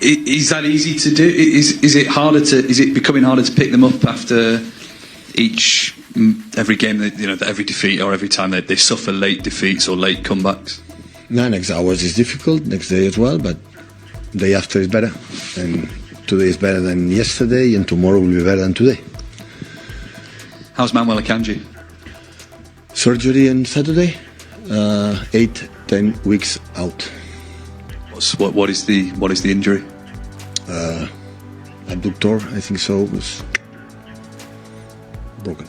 Is that easy to do? Is it harder to? Is it becoming harder to pick them up after every game? Every defeat or every time they suffer late defeats or late comebacks. No, next hours is difficult. Next day as well, but day after is better, and today is better than yesterday, and tomorrow will be better than today. How's Manuel Akanji? Surgery on Saturday. 8-10 weeks out. What is the injury? Abductor, I think so, was broken.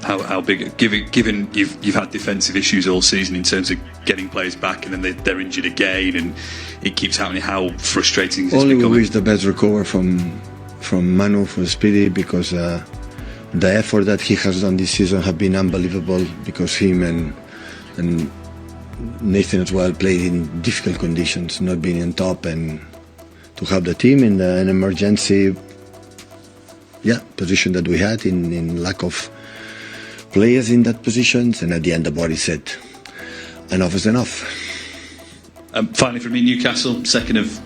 How big? Given you've had defensive issues all season in terms of getting players back, and then they're injured again, and it keeps happening. How frustrating is it? Only we wish the best recover from Manu, from Speedy, because the effort that he has done this season have been unbelievable. Because him and Nathan as well played in difficult conditions, not being on top, and to have the team in an emergency position that we had in lack of players in that positions, and at the end the body said enough is enough. Finally from me, Newcastle, second of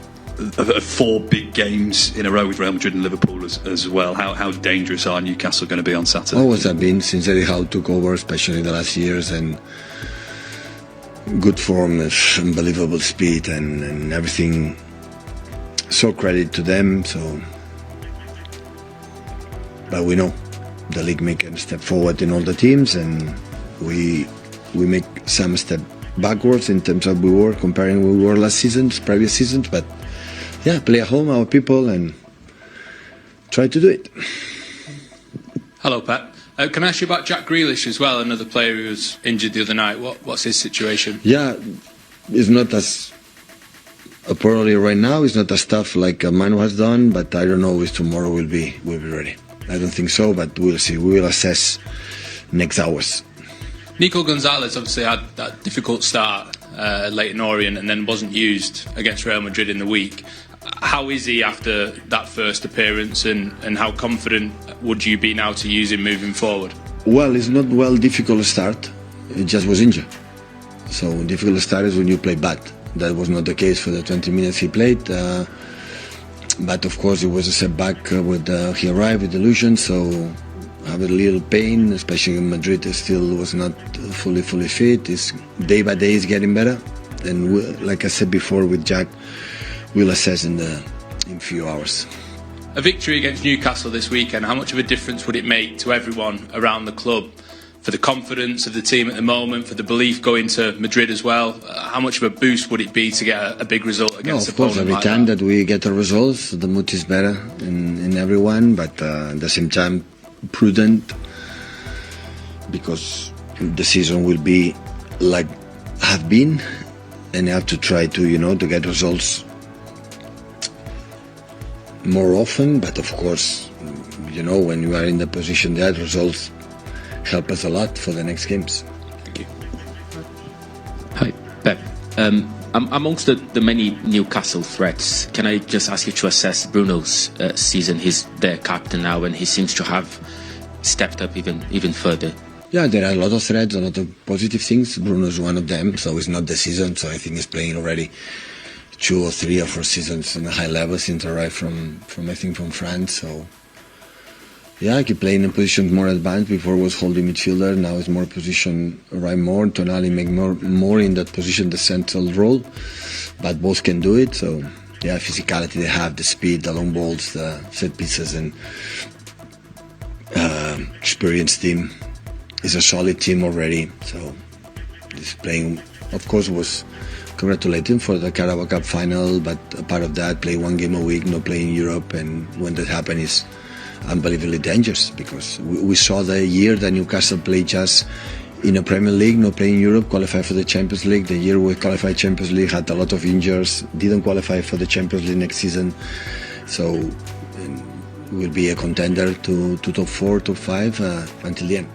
4 big games in a row with Real Madrid and Liverpool as well. How dangerous are Newcastle going to be on Saturday? Always have been since Eddie Howe took over, especially in the last years, and good form, unbelievable speed, and everything. So credit to them. But we know the league make a step forward in all the teams, and we make some step backwards in terms of we were comparing where we were last season, previous seasons. But play at home, our people, and try to do it. Hello, Pep. Can I ask you about Jack Grealish as well, another player who was injured the other night? What's his situation? Yeah, it's not as poorly right now. It's not as tough like Manu has done, but I don't know if tomorrow will be ready. I don't think so, but we'll see. We will assess next hours. Nico Gonzalez obviously had that difficult start late in Orient and then wasn't used against Real Madrid in the week. How is he after that first appearance, and how confident would you be now to use him moving forward? Well, it's not difficult start. It just was injured. So difficult start is when you play bad. That was not the case for the 20 minutes he played. But of course it was a setback with he arrived with delusion, so I have a little pain, especially in Madrid. It still was not fully fit. It's day by day is getting better, and like I said before with Jack, we'll assess in few hours. A victory against Newcastle this weekend, how much of a difference would it make to everyone around the club, for the confidence of the team at the moment, for the belief going to Madrid as well? How much of a boost would it be to get a big result against of course, every time that we get a result, the mood is better in everyone, but at the same time prudent, because the season will be like have been, and you have to try to to get results more often. But of course, when you are in the position that results help us a lot for the next games. Thank you. Hi, Pep. Amongst the many Newcastle threats, can I just ask you to assess Bruno's season? He's their captain now, and he seems to have stepped up even further. Yeah, there are a lot of threats, a lot of positive things. Bruno's one of them, so it's not the season. So I think he's playing already 2 or 3 or 4 seasons on a high level since he arrived from France. So yeah, he played in a position more advanced. Before was holding midfielder, now is more position right more. Tonali make more in that position, the central role, but both can do it. So yeah, physicality they have, the speed, the long balls, the set pieces, and experienced team. It's a solid team already. So he's playing. Of course, was congratulating for the Carabao Cup final, but a part of that, play 1 game a week, no play in Europe, and when that happens, is unbelievably dangerous, because we saw the year that Newcastle played just in a Premier League, no play in Europe, qualified for the Champions League. The year we qualified Champions League had a lot of injuries, didn't qualify for the Champions League next season. So we'll be a contender to top 4, top 5 until the end.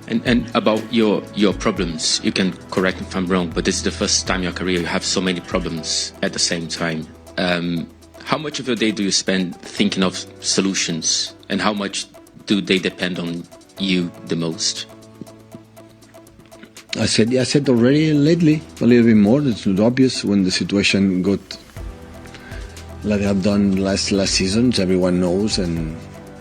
And about your problems, you can correct me if I'm wrong, but this is the first time in your career you have so many problems at the same time. How much of your day do you spend thinking of solutions, and how much do they depend on you the most? I said already lately a little bit more. It's obvious when the situation got like I've done last seasons. Everyone knows, and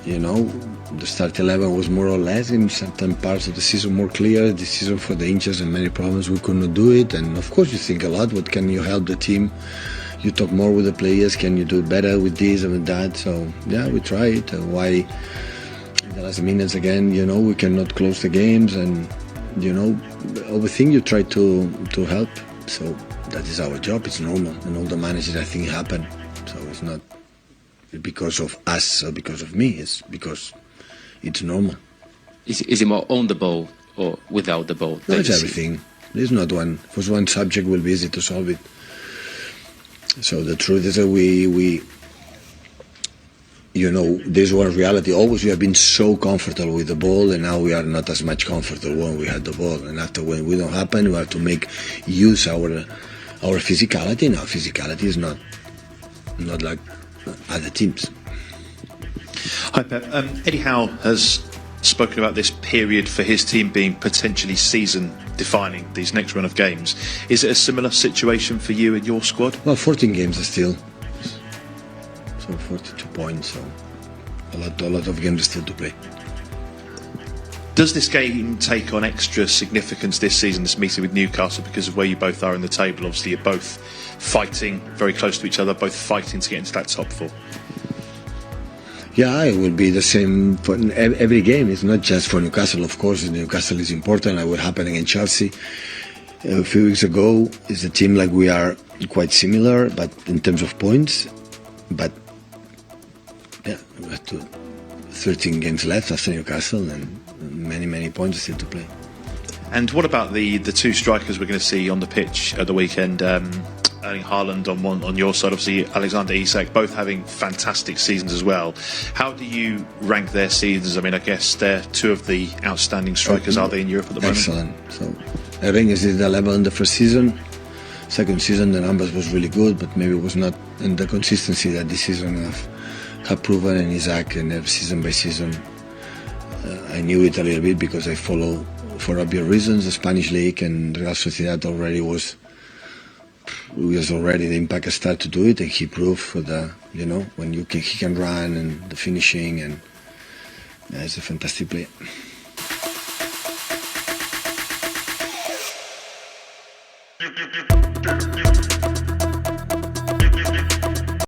the start 11 was more or less in certain parts of the season more clear. The season for the injuries and many problems we could not do it. And of course you think a lot. What can you help the team? You talk more with the players. Can you do better with this and with that? So yeah, we try it. Why the last minutes again? We cannot close the games, and everything you try to help. So that is our job. It's normal, and all the managers I think happen. So it's not because of us or because of me. It's because it's normal. Is it more on the ball or without the ball? No, it's everything. There's not one. For one subject will be easy to solve it. So the truth is that we this was reality. Always we have been so comfortable with the ball, and now we are not as much comfortable when we had the ball. And after when we don't happen, we have to make use our physicality. Now physicality is not like other teams. Hi Pep. Eddie Howe has spoken about this period for his team being potentially season-defining, these next run of games. Is it a similar situation for you and your squad? Well, 14 games are still, so 42 points, so a lot of games still to play. Does this game take on extra significance this season, this meeting with Newcastle, because of where you both are in the table? Obviously you're both fighting very close to each other, both fighting to get into that top four. Yeah, it will be the same for every game. It's not just for Newcastle, of course. Newcastle is important, like what happened against Chelsea a few weeks ago. It's a team like we are quite similar, but in terms of points. But yeah, we have 13 games left after Newcastle, and many points still to play. And what about the two strikers we're going to see on the pitch at the weekend? Haaland on your side, obviously Alexander Isak, both having fantastic seasons as well. How do you rank their seasons? I mean, I guess they're two of the outstanding strikers, are they, in Europe at the moment? Excellent. So I think it's the level in the first season. Second season the numbers was really good, but maybe it was not in the consistency that this season have proven. And Isak, and season by season, I knew it a little bit because I follow, for obvious reasons, the Spanish league, and Real Sociedad already was already the impact started to do it, and he proved for the when he can run and the finishing, and he's a fantastic player.